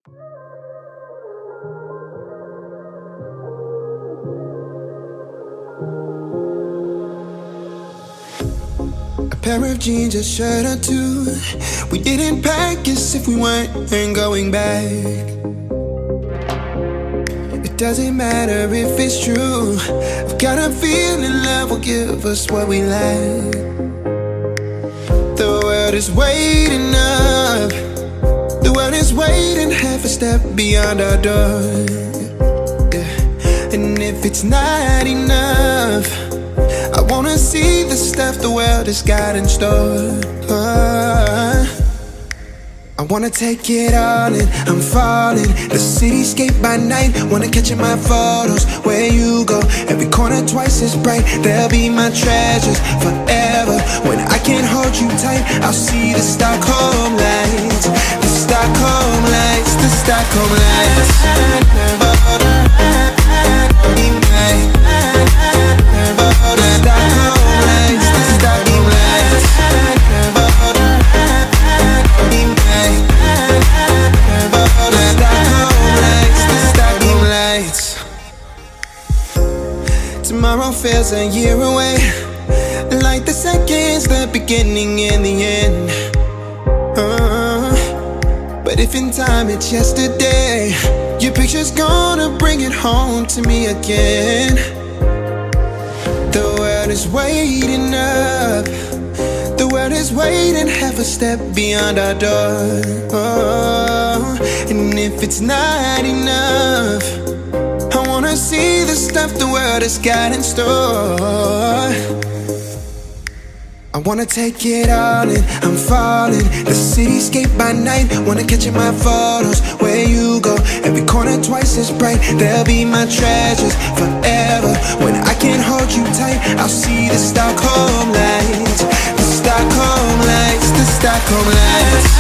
A pair of jeans, a shirt or two. We didn't pack as if we weren't going back. It doesn't matter if it's true. I've got a feeling love will give us what we lack. The world is waiting up. The world is waiting half a step beyond our door. Yeah. And if it's not enough, I wanna see the stuff the world has got in store. I wanna take it all in, I'm falling. The cityscape by night, wanna catch in my photos. Where you go, every corner twice as bright. They'll be my treasures forever. When I can't hold you tight, I'll see the Stockholm lights. The Stockholm lights, the Stockholm lights. Tomorrow feels a year away, like the seconds, the beginning and the end. But if in time it's yesterday, your picture's gonna bring it home to me again. The world is waiting up. The world is waiting half a step beyond our door. And if it's not enough, I wanna see the stuff the world has got in store. I wanna take it all in, I'm falling. The cityscape by night, wanna catch in my photos. Where you go, every corner twice as bright. They'll be my treasures forever. When I can't hold you tight, I'll see the Stockholm lights. The Stockholm lights, the Stockholm lights.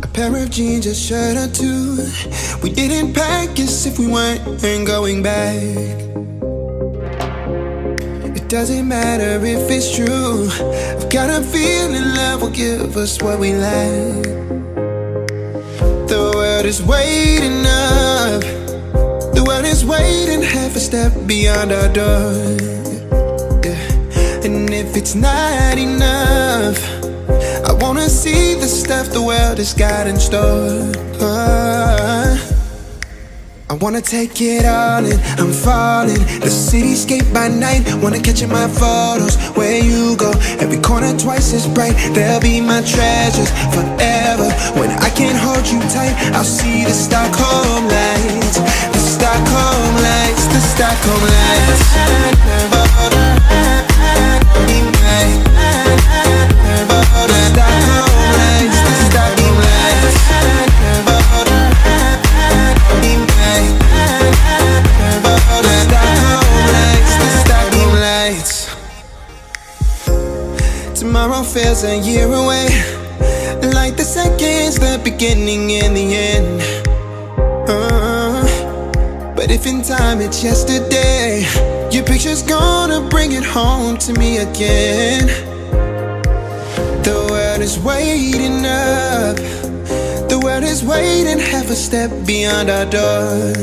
A pair of jeans, a shirt or two. We didn't pack as if we weren't going back. It doesn't matter if it's true. I've got a feeling love will give us what we lack. The world is waiting up. The world is waiting half a step beyond our door. Yeah. And if it's not enough, I wanna see the stuff the world has got in store. I wanna take it all in, I'm falling. The cityscape by night, wanna catch in my photos. Where you go, every corner twice as bright. They'll be my treasures forever. When I can't hold you tight, I'll see the Stockholm lights. The Stockholm lights, the Stockholm lights. Tomorrow feels a year away, like the seconds, the beginning and the end. But if in time it's yesterday, your picture's gonna bring it home to me again. The world is waiting up. The world is waiting half a step beyond our door.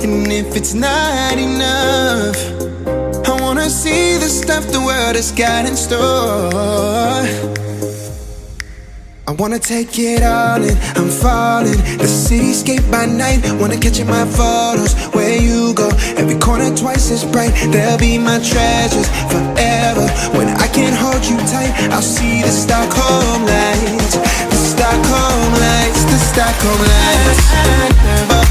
And if it's not enough, I wanna see the stuff the world has got in store. I wanna take it all in, I'm falling. The cityscape by night, wanna catch in my photos. Where you go, every corner twice as bright. They'll be my treasures forever. When I can't hold you tight, I'll see the Stockholm lights. The Stockholm lights, the Stockholm lights.